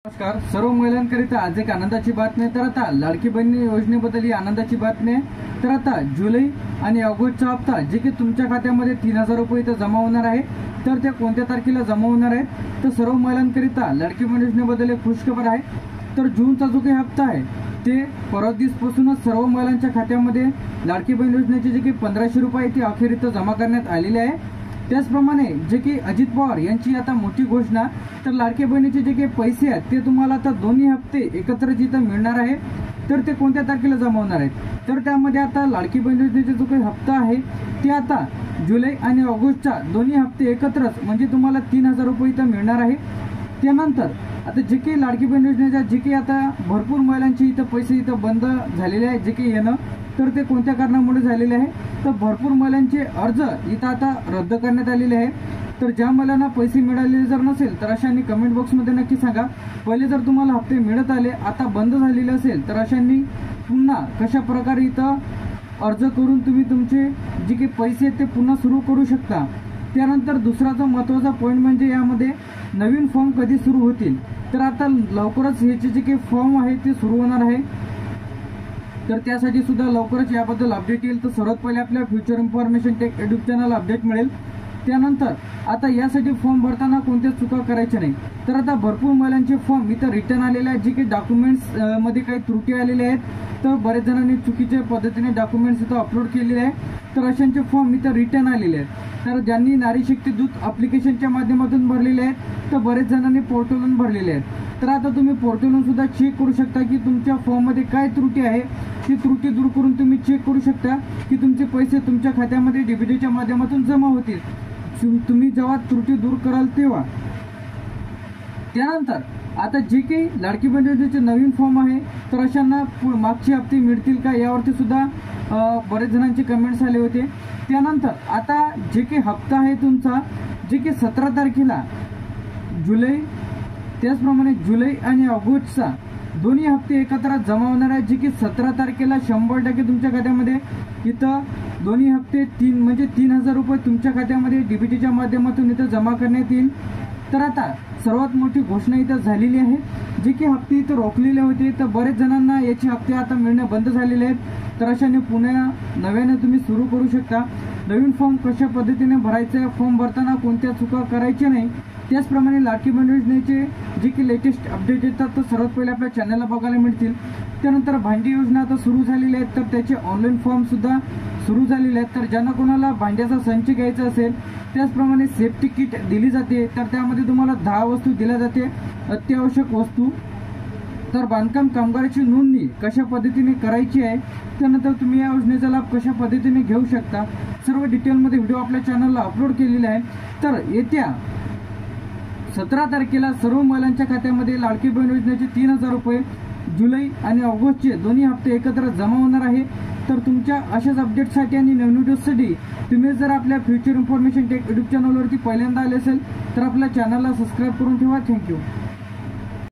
नमस्कार सर्व महिलांकरिता आज एक आनंदाची बातमी आहे। तर आता लाडकी बहीण योजनेबद्दल ही आनंदाची बातमी आहे। तर आता जुलै आणि ऑगस्टचा हप्ता जे की तुमच्या खात्यामध्ये 3000 रुपये इथं जमा होणार आहे। तर ते कोणत्या तारखेला जमा होणार आहेत तर सर्व महिलांकरिता लाडकी बहीण योजनेबद्दल एक खुशखबर आहे। तर जूनचा जो काही हप्ता आहे ते परवा दिवसपासूनच सर्व महिलांच्या खात्यामध्ये लाडकी बहीण योजनेचे जे की 1500 रुपये ते अखेर इथं जमा करण्यात आलेले आहे। त्याचप्रमाणे जे की अजित पवार यांची आता मोठी घोषणा, तर लाडकी बहिणीचे जे काही पैसे आहेत ते तुम्हाला आता दोन्ही हप्ते एकत्र जिथं मिळणार आहे। तर ते कोणत्या तारखेला जमा होणार आहेत तर त्यामध्ये आता लाडकी बहीण योजनेचा जो काही हप्ता आहे ते आता जुलै आणि ऑगस्टच्या दोन्ही हप्ते एकत्रच म्हणजे तुम्हाला 3000 रुपये इथं मिळणार आहे। त्यानंतर आता जे काही लाडकी बहीण योजनेच्या जे काही आता भरपूर महिलांची इथं पैसे इथं बंद झालेले आहेत जे काही येणं, तर ते कोणत्या कारणामुळे झालेले आहे तर भरपूर महिलांचे अर्ज इथं आता रद्द करण्यात आलेले आहे। तर ज्या महिलांना पैसे मिळालेले जर नसेल तर अशांनी कमेंट बॉक्समध्ये नक्की सांगा। पहिले जर तुम्हाला हप्ते मिळत आले आता बंद झालेले असेल तर अशांनी पुन्हा कशा प्रकारे इथं अर्ज करून तुम्ही तुमचे जे काही पैसे आहेत ते पुन्हा सुरू करू शकता। त्यानंतर दुसरा जो महत्त्वाचा पॉईंट म्हणजे यामध्ये नवीन फॉर्म कधी सुरू होतील तर आता लवकरच ह्याचे जे काही फॉर्म आहे ते सुरू होणार आहे। तर त्यासाठी सुद्धा लवकरच याबद्दल अपडेट येईल। तर सर्वात पहिले आपल्या future information take YouTube channel update मिळेल। त्यानंतर आता यासाठी फॉर्म भरताना कोणत्या चुका करायच्या नाही। तर आता भरपूर महिलांचे फॉर्म इथं रिटर्न आलेले आहेत, जे काही डॉक्युमेंट्स मध्ये काही त्रुटी आलेल्या आहेत तर बरेच जणांनी चुकीच्या पद्धतीने डॉक्युमेंट्स इथं अपलोड केलेले आहेत। तर अशांचे फॉर्म इथं रिटर्न आलेले आहेत। तर ज्यांनी नारी शक्ती दूत ॲप्लिकेशनच्या माध्यमातून भरलेले आहेत तर बरेच जणांनी पोर्टलवरून भरलेले आहेत। तर आता तुम्ही पोर्टलवरून सुद्धा चेक करू शकता की तुमच्या फॉर्ममध्ये काय त्रुटी आहे, ती त्रुटी दूर करून तुम्ही चेक करू शकता की तुमचे पैसे तुमच्या खात्यामध्ये डीबीटीच्या माध्यमातून जमा होतील। तुम्ही जेव्हा त्रुटी दूर कराल तेव्हा। त्यानंतर आता जे काही लाडकी बहीण योजनेचे नवीन फॉर्म आहे तर अशांना मागचे हप्ते मिळतील का यावरती सुद्धा बरेच जणांचे कमेंट्स आले होते। त्यानंतर आता जे काही हप्ता आहे तुमचा जे की 17 तारखेला जुलै, त्याचप्रमाणे जुलै आणि ऑगस्टचा दोन्ही हप्ते एकत्र जमा होणार आहेत, जे की 17 तारखेला 100% तुमच्या खात्यामध्ये इथं दोन्ही हप्ते 3000 रुपये तुमच्या खात्यामध्ये डीबीटीच्या माध्यमातून इथं जमा करण्यात येईल। तर आता सर्वात मोठी घोषणा इथं झालेली आहे, जे की हप्ते इथं रोखलेले होते तर बरेच जणांना याचे हप्ते आता मिळणे बंद झालेले आहेत। तर अशाने पुन्हा नव्याने तुम्ही सुरू करू शकता। नवीन फॉर्म कशा पद्धतीने भरायचा आहे, फॉर्म भरताना कोणत्या चुका करायच्या नाही, त्याचप्रमाणे लाडकी बहीण योजनेचे जे की लेटेस्ट अपडेट येतात तर सर्वात पहिले आपल्या चॅनलला बघायला मिळतील। त्यानंतर भांडी योजना आता सुरू झालेली आहेत तर त्याचे ऑनलाईन फॉर्म सुद्धा सुरू झालेले आहेत। तर ज्यांना कोणाला भांड्याचा संच घ्यायचा असेल त्याचप्रमाणे सेफ्टी किट दिली जाते, तर त्यामध्ये तुम्हाला 10 वस्तू दिल्या जाते अत्यावश्यक वस्तू। तर बांधकाम कामगाराची नोंदणी कशा पद्धतीने करायची आहे, त्यानंतर तुम्ही या योजनेचा लाभ कशा पद्धतीने घेऊ शकता, सर्व डिटेलमध्ये व्हिडिओ आपल्या चॅनलला अपलोड केलेले आहे। तर येत्या 17 तारखेला सर्व महिलांच्या खात्यामध्ये लाडकी बहीण योजनेचे 3000 रुपये जुलै आणि ऑगस्टचे दोन्ही हप्ते एकत्र जमा होणार आहे। तर तुमच्या अशाच अपडेटसाठी आणि नवीन व्हिडिओसाठी तुम्ही जर आपल्या फ्युचर इन्फॉर्मेशन टेक यूट्यूब चॅनलवरती पहिल्यांदा आले असेल तर आपल्या चॅनलला सबस्क्राईब करून ठेवा। थँक्यू।